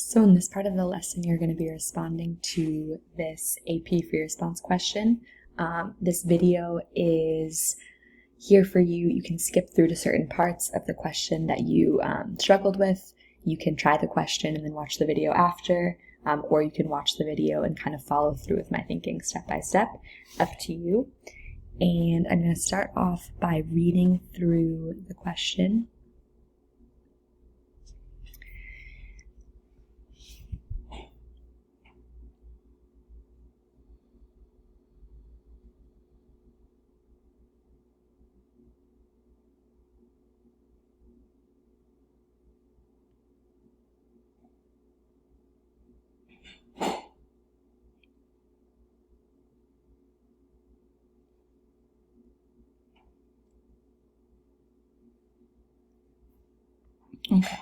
So in this part of the lesson, you're going to be responding to this AP free response question. This video is here for you. You can skip through to certain parts of the question that you struggled with. You can try the question and then watch the video after, or you can watch the video and kind of follow through with my thinking step by step, up to you. And I'm going to start off by reading through the question. Okay,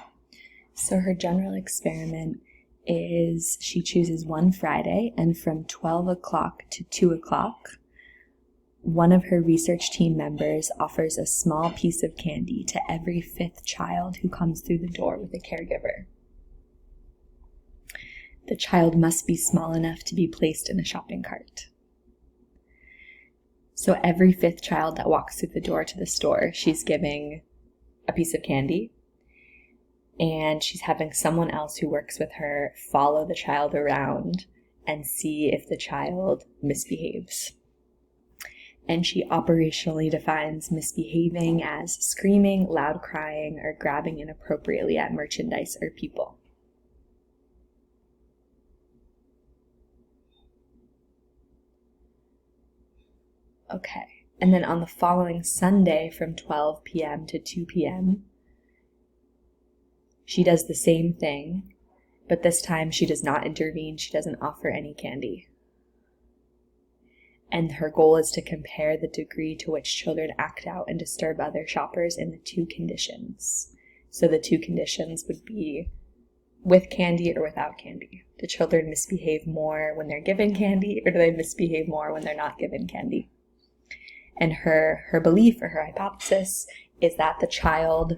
so her general experiment is she chooses one Friday, and from 12 o'clock to 2 o'clock, one of her research team members offers a small piece of candy to every 5th child who comes through the door with a caregiver. The child must be small enough to be placed in a shopping cart. So every 5th child that walks through the door to the store, she's giving a piece of candy, and she's having someone else who works with her follow the child around and see if the child misbehaves. And she operationally defines misbehaving as screaming, loud crying, or grabbing inappropriately at merchandise or people. Okay, and then on the following Sunday from 12 p.m. to 2 p.m., she does the same thing, but this time she does not intervene. She doesn't offer any candy. And her goal is to compare the degree to which children act out and disturb other shoppers in the 2 conditions. So the 2 conditions would be with candy or without candy. Do children misbehave more when they're given candy, or do they misbehave more when they're not given candy? And her belief, or her hypothesis, is that the child,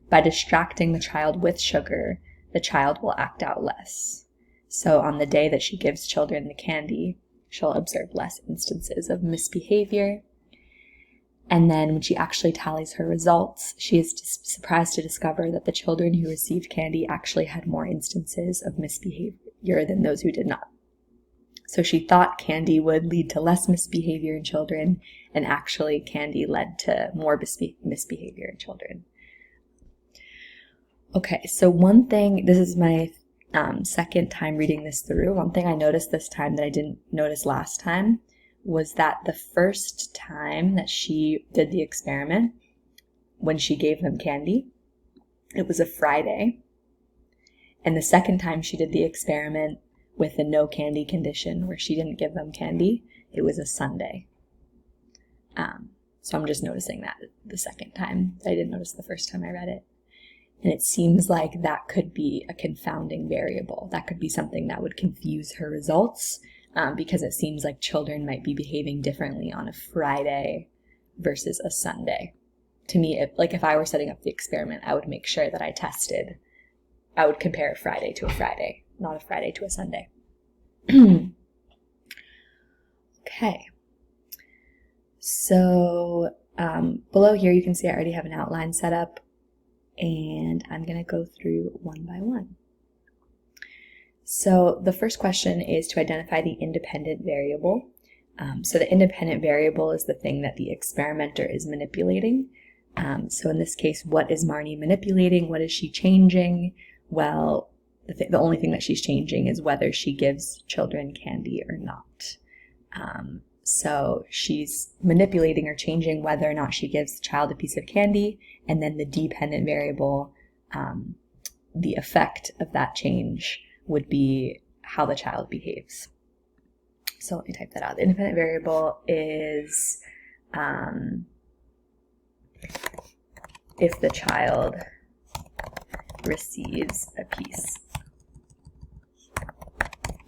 by distracting the child with sugar, the child will act out less. So on the day that she gives children the candy, she'll observe less instances of misbehavior. And then when she actually tallies her results, she is surprised to discover that the children who received candy actually had more instances of misbehavior than those who did not. So she thought candy would lead to less misbehavior in children, and actually candy led to more misbehavior in children. Okay, so one thing, this is my second time reading this through. One thing I noticed this time that I didn't notice last time was that the first time that she did the experiment, when she gave them candy, it was a Friday. And the second time she did the experiment with a no candy condition, where she didn't give them candy, it was a Sunday. So I'm just noticing that the second time. I didn't notice the first time I read it. And it seems like that could be a confounding variable. That could be something that would confuse her results, because it seems like children might be behaving differently on a Friday versus a Sunday. To me, if I were setting up the experiment, I would make sure that I would compare a Friday to a Friday, not a Friday to a Sunday. Okay. So below here you can see I already have an outline set up, and I'm going to go through one by one. So the first question is to identify the independent variable. So the independent variable is the thing that the experimenter is manipulating. So in this case, what is Marnie manipulating? What is she changing? Well, the only thing that she's changing is whether she gives children candy or not. So she's manipulating or changing whether or not she gives the child a piece of candy, and then the dependent variable, the effect of that change would be how the child behaves. So let me type that out. The independent variable is if the child receives a piece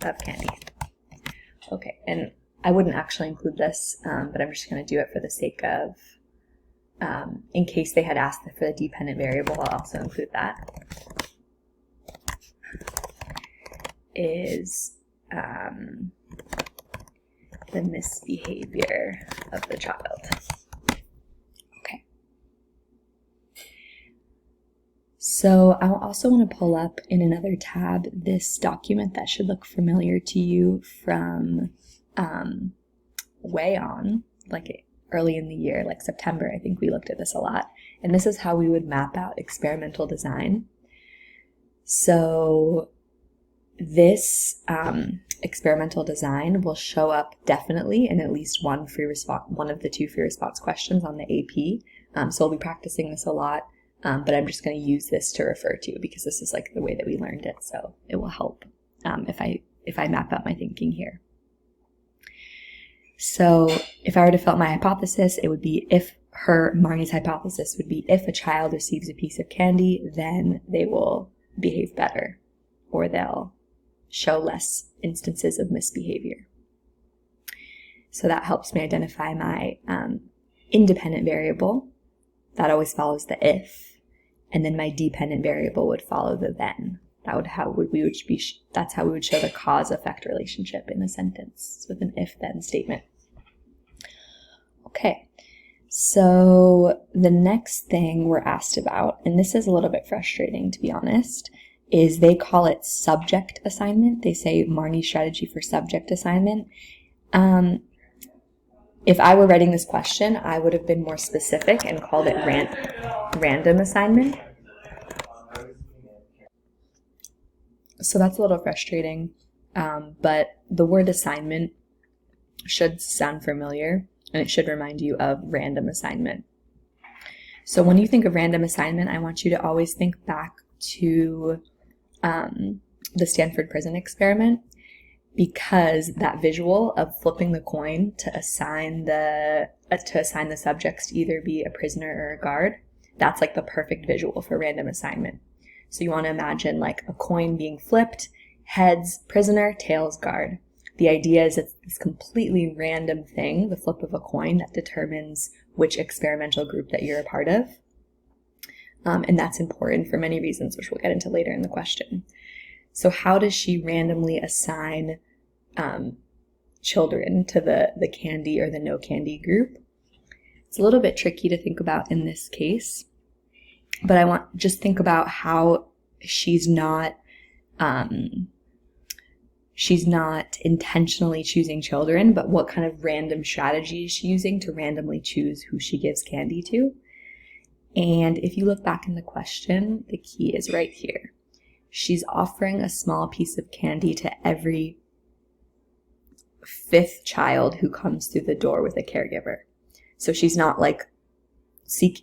of candy. Okay, and I wouldn't actually include this, but I'm just going to do it for the sake of, in case they had asked for the dependent variable, I'll also include that. is the misbehavior of the child. Okay. So I also want to pull up in another tab this document that should look familiar to you from way on, like early in the year, like September. I think we looked at this a lot. And this is how we would map out experimental design. So this experimental design will show up definitely in at least one of the 2 free response questions on the AP. So we'll be practicing this a lot, but I'm just going to use this to refer to because this is like the way that we learned it. So it will help if I map out my thinking here. So if I were to fill out my hypothesis, it would be Marnie's hypothesis would be if a child receives a piece of candy, then they will behave better, or they'll show less instances of misbehavior. So that helps me identify my independent variable. That always follows the if, and then my dependent variable would follow the then. That's how we would show the cause-effect relationship in a sentence with an if-then statement. Okay, so the next thing we're asked about, and this is a little bit frustrating to be honest, is they call it subject assignment. They say Marnie's strategy for subject assignment. If I were writing this question, I would have been more specific and called it random assignment. So that's a little frustrating, but the word assignment should sound familiar, and it should remind you of random assignment. So when you think of random assignment, I want you to always think back to the Stanford Prison Experiment, because that visual of flipping the coin to assign the subjects to either be a prisoner or a guard, that's like the perfect visual for random assignment. So you want to imagine like a coin being flipped, heads prisoner, tails guard. The idea is it's this completely random thing, the flip of a coin, that determines which experimental group that you're a part of. And that's important for many reasons, which we'll get into later in the question. So how does she randomly assign children to the candy or the no candy group? It's a little bit tricky to think about in this case, but just think about how she's not intentionally choosing children, but what kind of random strategy is she using to randomly choose who she gives candy to. And if you look back in the question, the key is right here. She's offering a small piece of candy to every 5th child who comes through the door with a caregiver. So she's not like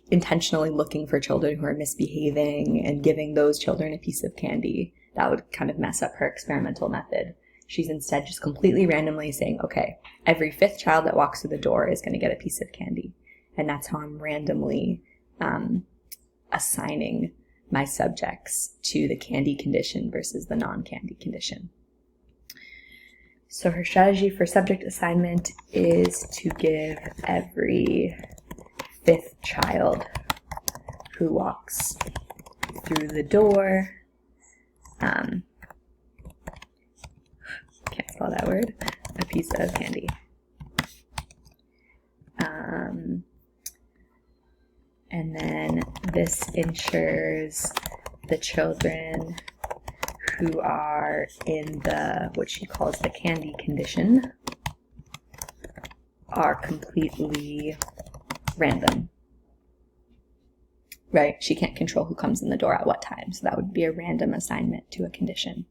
intentionally looking for children who are misbehaving and giving those children a piece of candy. That would kind of mess up her experimental method. She's instead just completely randomly saying, okay, every 5th child that walks through the door is going to get a piece of candy. And that's how I'm randomly assigning my subjects to the candy condition versus the non-candy condition. So her strategy for subject assignment is to give every 5th child who walks through the door, can't spell that word, a piece of candy. And then this ensures the children who are in what she calls the candy condition are completely random. Right? She can't control who comes in the door at what time, so that would be a random assignment to a condition.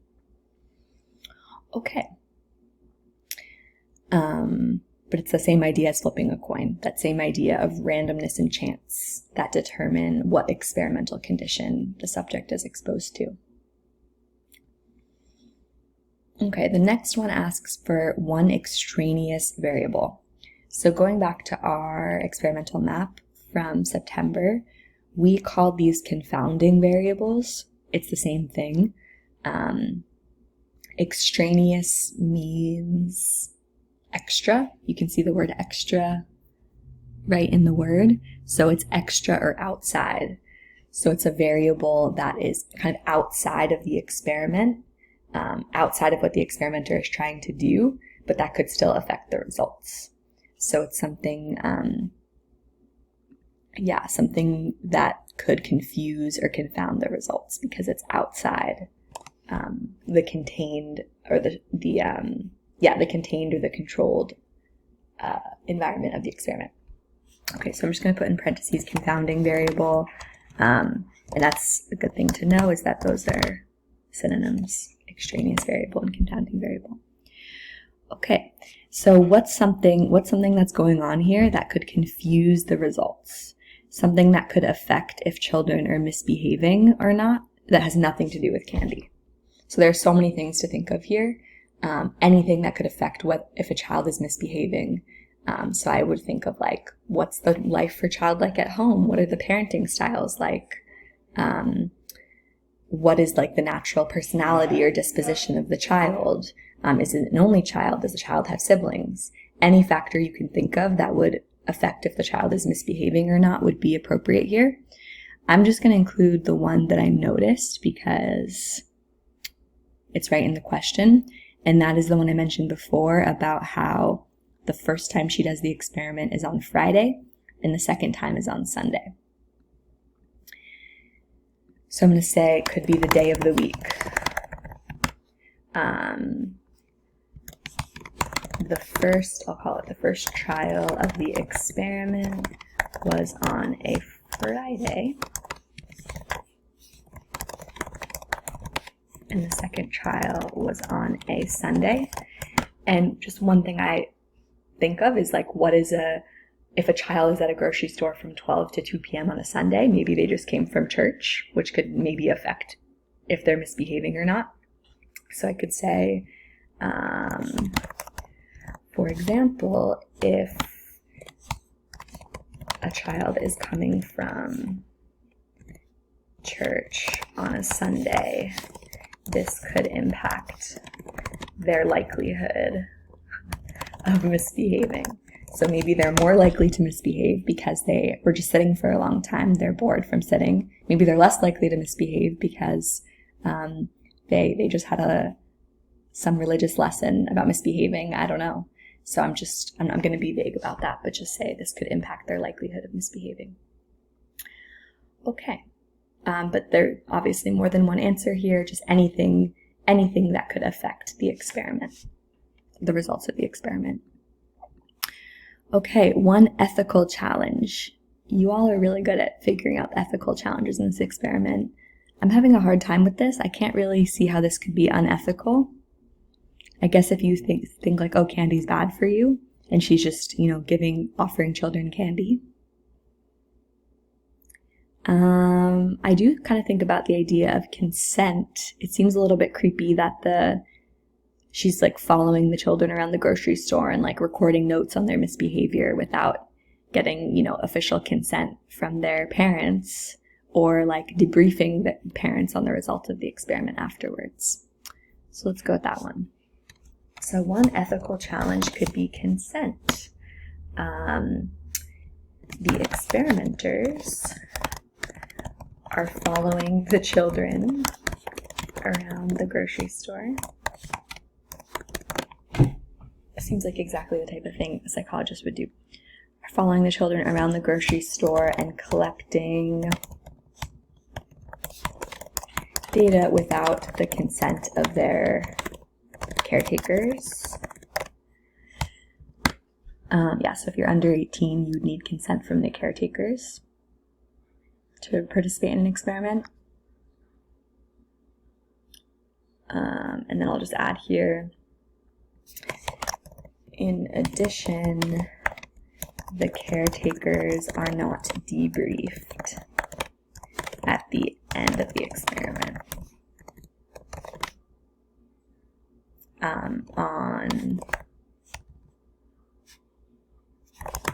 Okay. But it's the same idea as flipping a coin, that same idea of randomness and chance that determine what experimental condition the subject is exposed to. Okay, the next one asks for one extraneous variable. So going back to our experimental map from September, we called these confounding variables. It's the same thing. Extraneous means extra. You can see the word extra right in the word. So it's extra or outside. So it's a variable that is kind of outside of the experiment, outside of what the experimenter is trying to do, but that could still affect the results. So it's something, something that could confuse or confound the results because it's outside the contained or the contained or the controlled environment of the experiment. Okay, so I'm just going to put in parentheses confounding variable, and that's a good thing to know, is that those are synonyms: extraneous variable and confounding variable. Okay, so what's something that's going on here that could confuse the results? Something that could affect if children are misbehaving or not, that has nothing to do with candy. So there are so many things to think of here. Anything that could affect if a child is misbehaving. So I would think of like, what's the life for child like at home? What are the parenting styles like? What is like the natural personality or disposition of the child? Is it an only child? Does the child have siblings? Any factor you can think of that would affect if the child is misbehaving or not would be appropriate here. I'm just going to include the one that I noticed because it's right in the question, and that is the one I mentioned before about how the first time she does the experiment is on Friday and the second time is on Sunday. So I'm going to say it could be the day of the week. I'll call it the first trial of the experiment was on a Friday, and the second trial was on a Sunday. And just one thing I think of is like, if a child is at a grocery store from 12 to 2 p.m. on a Sunday, maybe they just came from church, which could maybe affect if they're misbehaving or not. So I could say, for example, if a child is coming from church on a Sunday, this could impact their likelihood of misbehaving. So maybe they're more likely to misbehave because they were just sitting for a long time. They're bored from sitting. Maybe they're less likely to misbehave because they just had some religious lesson about misbehaving. I don't know. So I'm going to be vague about that, but just say this could impact their likelihood of misbehaving. Okay. But there are obviously more than one answer here, just anything that could affect the experiment, the results of the experiment. Okay, one ethical challenge. You all are really good at figuring out ethical challenges in this experiment. I'm having a hard time with this. I can't really see how this could be unethical. I guess if you think like, oh, candy's bad for you, and she's just, offering children candy. I do kind of think about the idea of consent. It seems a little bit creepy that she's like following the children around the grocery store and like recording notes on their misbehavior without getting, official consent from their parents, or like debriefing the parents on the result of the experiment afterwards. So let's go with that one. So one ethical challenge could be consent. The experimenters are following the children around the grocery store. It seems like exactly the type of thing a psychologist would do. Are following the children around the grocery store and collecting data without the consent of their caretakers. So if you're under 18, you'd need consent from the caretakers to participate in an experiment. And then I'll just add here, in addition, the caretakers are not debriefed at the end of the experiment on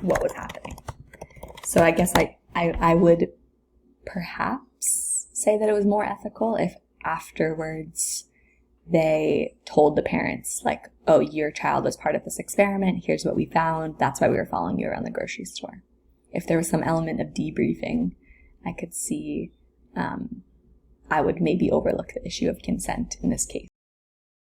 what was happening. So I guess I would perhaps say that it was more ethical if afterwards they told the parents, like, oh, your child was part of this experiment, here's what we found, that's why we were following you around the grocery store. If there was some element of debriefing, I could see I would maybe overlook the issue of consent in this case.